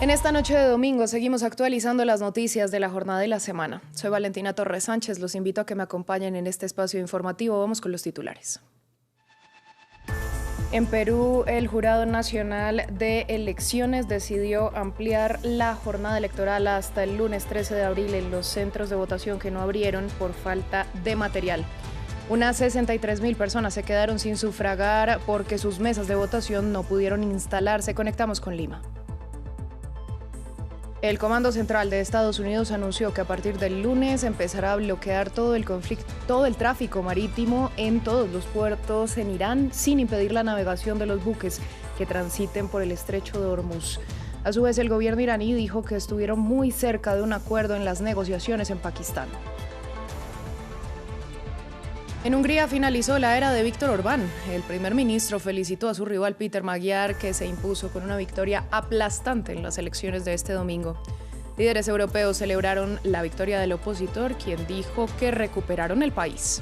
En esta noche de domingo seguimos actualizando las noticias de la jornada de la semana. Soy Valentina Torres Sánchez, los invito a que me acompañen en este espacio informativo. Vamos con los titulares. En Perú, el Jurado Nacional de Elecciones decidió ampliar la jornada electoral hasta el lunes 13 de abril en los centros de votación que no abrieron por falta de material. Unas 63.000 personas se quedaron sin sufragar porque sus mesas de votación no pudieron instalarse. Conectamos con Lima. El Comando Central de Estados Unidos anunció que a partir del lunes empezará a bloquear todo el tráfico marítimo en todos los puertos en Irán, sin impedir la navegación de los buques que transiten por el estrecho de Hormuz. A su vez, el gobierno iraní dijo que estuvieron muy cerca de un acuerdo en las negociaciones en Pakistán. En Hungría finalizó la era de Viktor Orbán. El primer ministro felicitó a su rival Péter Magyar, que se impuso con una victoria aplastante en las elecciones de este domingo. Líderes europeos celebraron la victoria del opositor, quien dijo que recuperaron el país.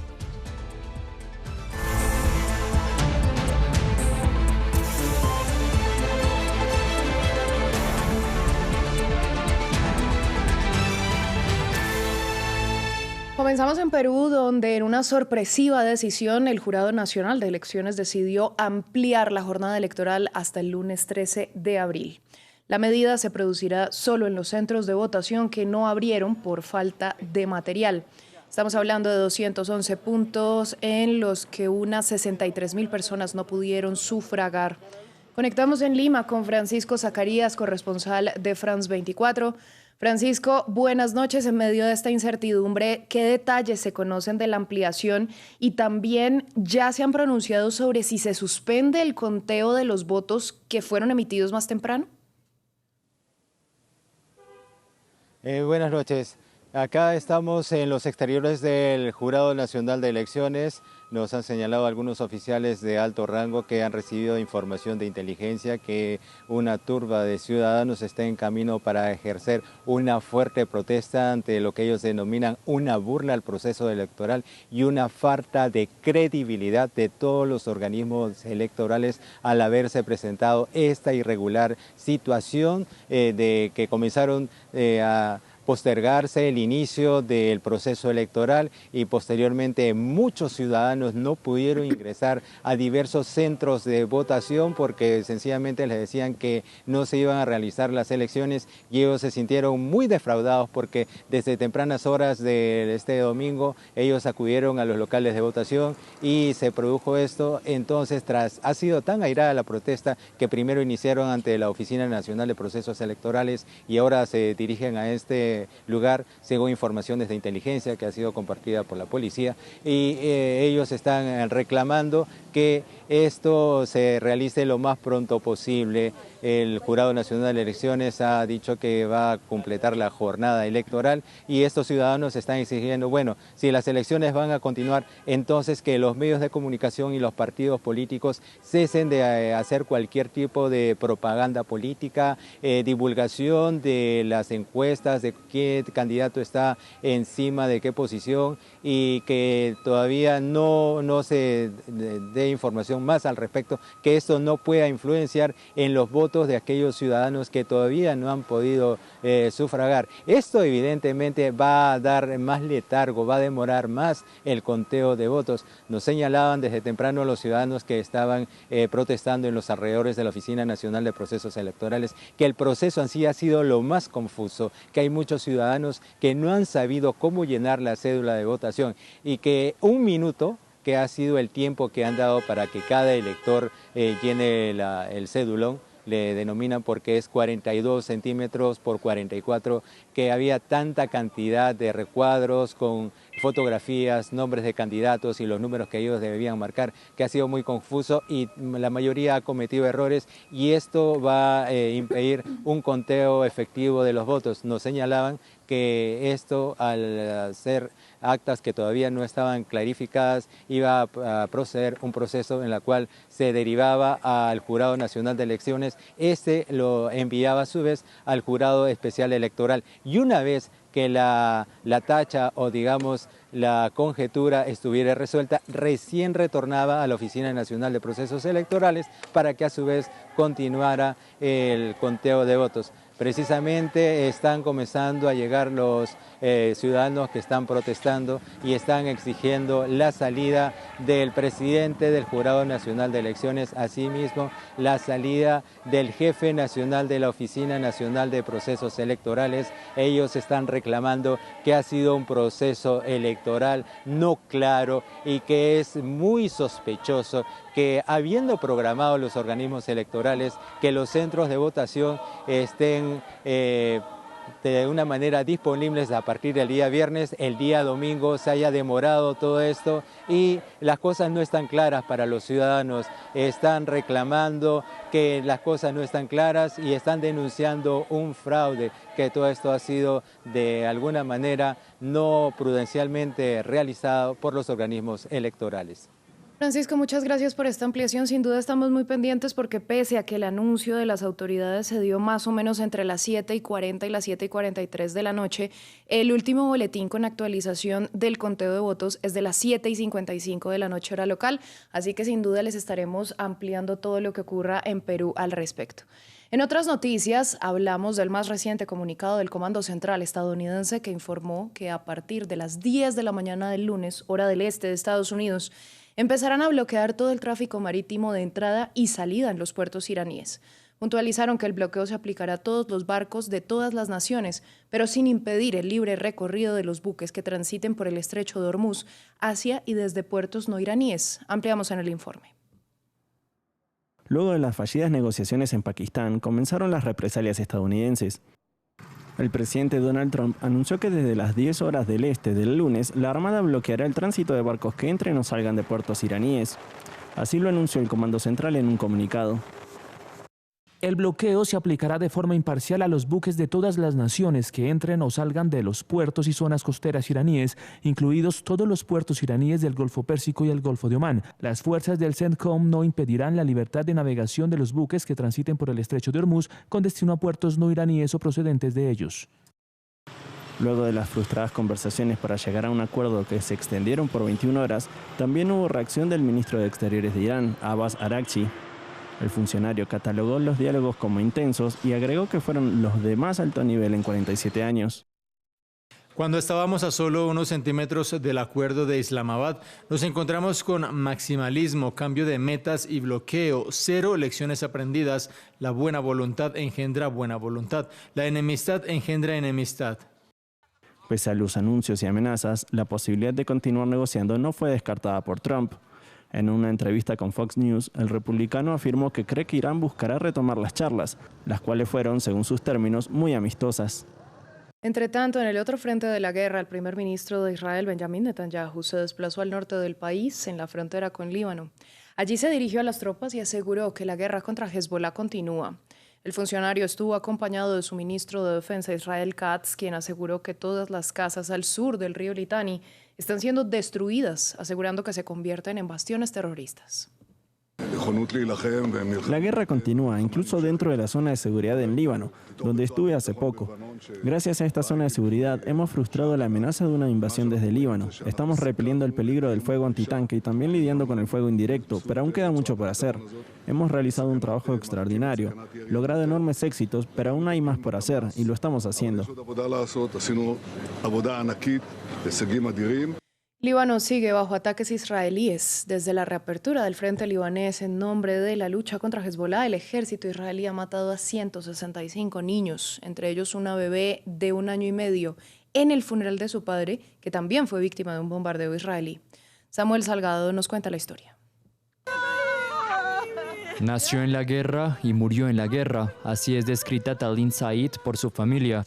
Comenzamos en Perú, donde en una sorpresiva decisión el Jurado Nacional de Elecciones decidió ampliar la jornada electoral hasta el lunes 13 de abril. La medida se producirá solo en los centros de votación que no abrieron por falta de material. Estamos hablando de 211 puntos en los que unas 63.000 personas no pudieron sufragar. Conectamos en Lima con Francisco Zacarías, corresponsal de France 24. Francisco, buenas noches. En medio de esta incertidumbre, ¿qué detalles se conocen de la ampliación? Y también, ¿ya se han pronunciado sobre si se suspende el conteo de los votos que fueron emitidos más temprano? Buenas noches. Acá estamos en los exteriores del Jurado Nacional de Elecciones. Nos han señalado algunos oficiales de alto rango que han recibido información de inteligencia que una turba de ciudadanos está en camino para ejercer una fuerte protesta ante lo que ellos denominan una burla al proceso electoral y una falta de credibilidad de todos los organismos electorales al haberse presentado esta irregular situación de que comenzaron a postergarse el inicio del proceso electoral y posteriormente muchos ciudadanos no pudieron ingresar a diversos centros de votación porque sencillamente les decían que no se iban a realizar las elecciones y ellos se sintieron muy defraudados porque desde tempranas horas de este domingo ellos acudieron a los locales de votación y se produjo esto. Entonces, ha sido tan airada la protesta que primero iniciaron ante la Oficina Nacional de Procesos Electorales y ahora se dirigen a este lugar, según informaciones de inteligencia que ha sido compartida por la policía, y ellos están reclamando que esto se realice lo más pronto posible. El Jurado Nacional de Elecciones ha dicho que va a completar la jornada electoral y estos ciudadanos están exigiendo, bueno, si las elecciones van a continuar, entonces que los medios de comunicación y los partidos políticos cesen de hacer cualquier tipo de propaganda política, divulgación de las encuestas, de qué candidato está encima de qué posición y que todavía no se dé información más al respecto, que esto no pueda influenciar en los votos de aquellos ciudadanos que todavía no han podido sufragar. Esto evidentemente va a dar más letargo, va a demorar más el conteo de votos. Nos señalaban desde temprano los ciudadanos que estaban protestando en los alrededores de la Oficina Nacional de Procesos Electorales que el proceso en sí ha sido lo más confuso, que hay muchos ciudadanos que no han sabido cómo llenar la cédula de votación y que un minuto, que ha sido el tiempo que han dado para que cada elector llene el cédulón, le denominan porque es 42 centímetros por 44, que había tanta cantidad de recuadros con fotografías, nombres de candidatos y los números que ellos debían marcar, que ha sido muy confuso y la mayoría ha cometido errores y esto va a impedir un conteo efectivo de los votos. Nos señalaban que esto, al ser actas que todavía no estaban clarificadas, iba a proceder un proceso en el cual se derivaba al Jurado Nacional de Elecciones, este lo enviaba a su vez al Jurado Especial Electoral y una vez que la tacha o digamos la conjetura estuviera resuelta, recién retornaba a la Oficina Nacional de Procesos Electorales para que a su vez continuara el conteo de votos. Precisamente están comenzando a llegar los ciudadanos que están protestando y están exigiendo la salida del presidente del Jurado Nacional de Elecciones, asimismo la salida del jefe nacional de la Oficina Nacional de Procesos Electorales. Ellos están reclamando que ha sido un proceso electoral no claro y que es muy sospechoso que, habiendo programado los organismos electorales que los centros de votación estén de una manera disponibles a partir del día viernes, el día domingo se haya demorado todo esto y las cosas no están claras para los ciudadanos. Están reclamando que las cosas no están claras y están denunciando un fraude, que todo esto ha sido de alguna manera no prudencialmente realizado por los organismos electorales. Francisco, muchas gracias por esta ampliación. Sin duda estamos muy pendientes porque pese a que el anuncio de las autoridades se dio más o menos entre las 7:40 y las 7:43 de la noche, el último boletín con actualización del conteo de votos es de las 7:55 de la noche hora local, así que sin duda les estaremos ampliando todo lo que ocurra en Perú al respecto. En otras noticias, hablamos del más reciente comunicado del Comando Central estadounidense que informó que a partir de las 10 de la mañana del lunes, hora del este de Estados Unidos, empezarán a bloquear todo el tráfico marítimo de entrada y salida en los puertos iraníes. Puntualizaron que el bloqueo se aplicará a todos los barcos de todas las naciones, pero sin impedir el libre recorrido de los buques que transiten por el estrecho de Hormuz hacia y desde puertos no iraníes. Ampliamos en el informe. Luego de las fallidas negociaciones en Pakistán, comenzaron las represalias estadounidenses. El presidente Donald Trump anunció que desde las 10 horas del este del lunes, la Armada bloqueará el tránsito de barcos que entren o salgan de puertos iraníes. Así lo anunció el Comando Central en un comunicado. El bloqueo se aplicará de forma imparcial a los buques de todas las naciones que entren o salgan de los puertos y zonas costeras iraníes, incluidos todos los puertos iraníes del Golfo Pérsico y el Golfo de Omán. Las fuerzas del CENTCOM no impedirán la libertad de navegación de los buques que transiten por el estrecho de Hormuz con destino a puertos no iraníes o procedentes de ellos. Luego de las frustradas conversaciones para llegar a un acuerdo que se extendieron por 21 horas, también hubo reacción del ministro de Exteriores de Irán, Abbas Araghchi. El funcionario catalogó los diálogos como intensos y agregó que fueron los de más alto nivel en 47 años. Cuando estábamos a solo unos centímetros del acuerdo de Islamabad, nos encontramos con maximalismo, cambio de metas y bloqueo, cero lecciones aprendidas. La buena voluntad engendra buena voluntad, la enemistad engendra enemistad. Pese a los anuncios y amenazas, la posibilidad de continuar negociando no fue descartada por Trump. En una entrevista con Fox News, el republicano afirmó que cree que Irán buscará retomar las charlas, las cuales fueron, según sus términos, muy amistosas. Entre tanto, en el otro frente de la guerra, el primer ministro de Israel, Benjamin Netanyahu, se desplazó al norte del país, en la frontera con Líbano. Allí se dirigió a las tropas y aseguró que la guerra contra Hezbollah continúa. El funcionario estuvo acompañado de su ministro de Defensa, Israel Katz, quien aseguró que todas las casas al sur del río Litani están siendo destruidas, asegurando que se convierten en bastiones terroristas. La guerra continúa, incluso dentro de la zona de seguridad en Líbano, donde estuve hace poco. Gracias a esta zona de seguridad hemos frustrado la amenaza de una invasión desde Líbano. Estamos repeliendo el peligro del fuego antitanque y también lidiando con el fuego indirecto, pero aún queda mucho por hacer. Hemos realizado un trabajo extraordinario, logrado enormes éxitos, pero aún hay más por hacer y lo estamos haciendo. Líbano sigue bajo ataques israelíes. Desde la reapertura del frente libanés en nombre de la lucha contra Hezbollah, el ejército israelí ha matado a 165 niños, entre ellos una bebé de 1 año y medio, en el funeral de su padre, que también fue víctima de un bombardeo israelí. Samuel Salgado nos cuenta la historia. Nació en la guerra y murió en la guerra. Así es descrita Talin Said por su familia.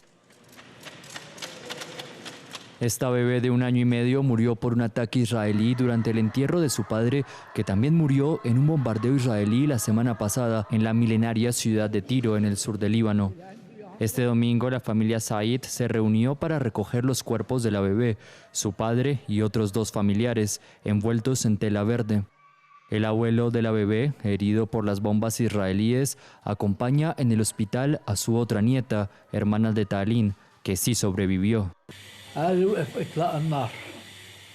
Esta bebé de 1 año y medio murió por un ataque israelí durante el entierro de su padre, que también murió en un bombardeo israelí la semana pasada en la milenaria ciudad de Tiro, en el sur del Líbano. Este domingo la familia Said se reunió para recoger los cuerpos de la bebé, su padre y otros 2 familiares, envueltos en tela verde. El abuelo de la bebé, herido por las bombas israelíes, acompaña en el hospital a su otra nieta, hermana de Talin, que sí sobrevivió.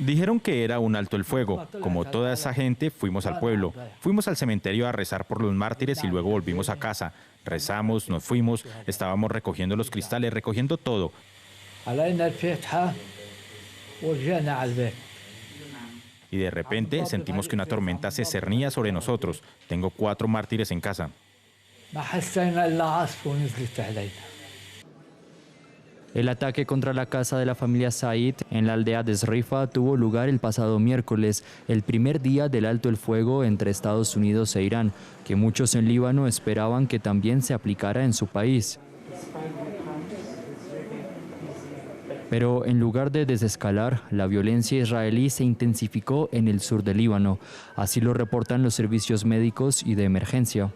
Dijeron que era un alto el fuego. Como toda esa gente, fuimos al pueblo. Fuimos al cementerio a rezar por los mártires y luego volvimos a casa. Rezamos, nos fuimos, estábamos recogiendo los cristales, recogiendo todo. Y de repente sentimos que una tormenta se cernía sobre nosotros. Tengo 4 mártires en casa. El ataque contra la casa de la familia Said en la aldea de Srifa tuvo lugar el pasado miércoles, el primer día del alto el fuego entre Estados Unidos e Irán, que muchos en Líbano esperaban que también se aplicara en su país. Pero en lugar de desescalar, la violencia israelí se intensificó en el sur del Líbano. Así lo reportan los servicios médicos y de emergencia.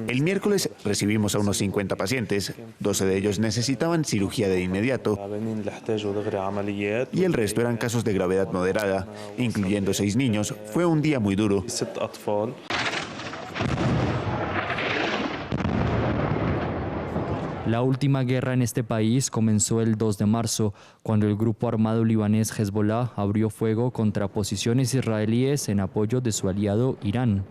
El miércoles recibimos a unos 50 pacientes. 12 de ellos necesitaban cirugía de inmediato y el resto eran casos de gravedad moderada, incluyendo 6 niños. Fue un día muy duro. La última guerra en este país comenzó el 2 de marzo, cuando el grupo armado libanés Hezbollah abrió fuego contra posiciones israelíes en apoyo de su aliado Irán.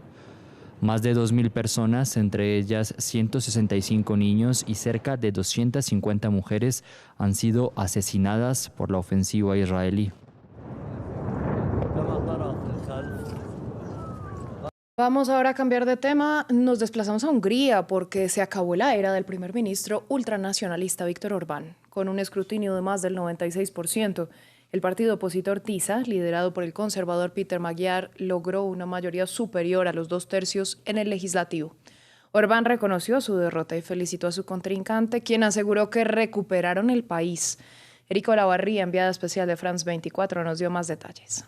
Más de 2.000 personas, entre ellas 165 niños y cerca de 250 mujeres, han sido asesinadas por la ofensiva israelí. Vamos ahora a cambiar de tema. Nos desplazamos a Hungría porque se acabó la era del primer ministro ultranacionalista Viktor Orbán. Con un escrutinio de más del 96%, el partido opositor TISA, liderado por el conservador Péter Magyar, logró una mayoría superior a los 2/3 en el legislativo. Orbán reconoció su derrota y felicitó a su contrincante, quien aseguró que recuperaron el país. Erika Olavarría, enviada especial de France 24, nos dio más detalles.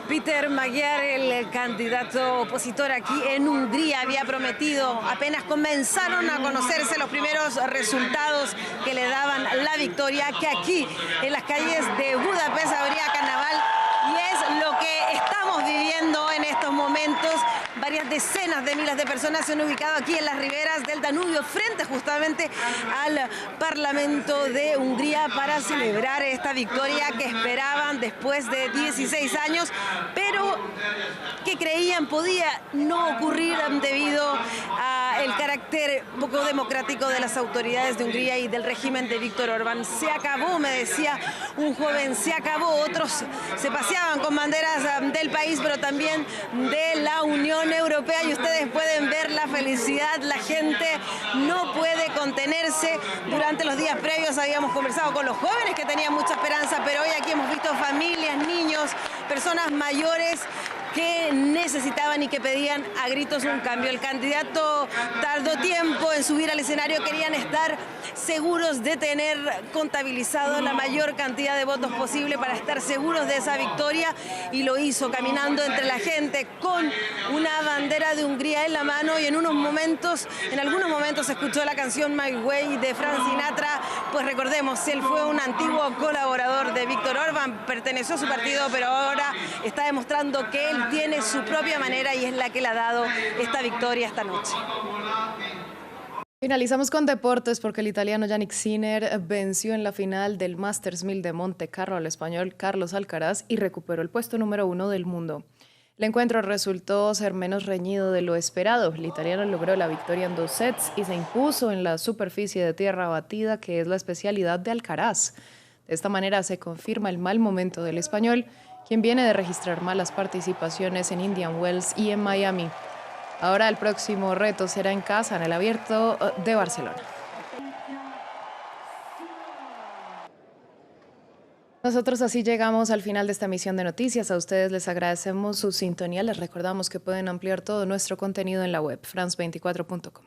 Péter Magyar, el candidato opositor aquí en Hungría, había prometido, apenas comenzaron a conocerse los primeros resultados que le daban la victoria, que aquí en las calles de Budapest habría carnaval, y es lo que estamos viviendo en estos momentos. Varias decenas de miles de personas se han ubicado aquí en las riberas del Danubio, frente justamente al Parlamento de Hungría, para celebrar esta victoria que esperaban después de 16 años, pero que creían podía no ocurrir debido al carácter poco democrático de las autoridades de Hungría y del régimen de Viktor Orbán. Se acabó, me decía un joven, se acabó. Otros se paseaban con banderas del país, pero también de la Unión Europea, y ustedes pueden ver la felicidad. La gente no puede contenerse. Durante los días previos habíamos conversado con los jóvenes que tenían mucha esperanza, pero hoy aquí hemos visto familias, niños, personas mayores que necesitaban y que pedían a gritos un cambio. El candidato tardó tiempo en subir al escenario, querían estar seguros de tener contabilizado la mayor cantidad de votos posible para estar seguros de esa victoria, y lo hizo caminando entre la gente con una bandera de Hungría en la mano, y en algunos momentos escuchó la canción My Way de Frank Sinatra. Pues recordemos, él fue un antiguo colaborador de Viktor Orbán, perteneció a su partido, pero ahora está demostrando que él tiene su propia manera y es la que le ha dado esta victoria esta noche. Finalizamos con deportes porque el italiano Jannik Sinner venció en la final del Masters 1000 de Monte Carlo al español Carlos Alcaraz y recuperó el puesto número 1 del mundo. El encuentro resultó ser menos reñido de lo esperado. El italiano logró la victoria en 2 sets y se impuso en la superficie de tierra batida, que es la especialidad de Alcaraz. De esta manera se confirma el mal momento del español, quien viene de registrar malas participaciones en Indian Wells y en Miami. Ahora el próximo reto será en casa, en el Abierto de Barcelona. Nosotros así llegamos al final de esta emisión de noticias. A ustedes les agradecemos su sintonía. Les recordamos que pueden ampliar todo nuestro contenido en la web, france24.com.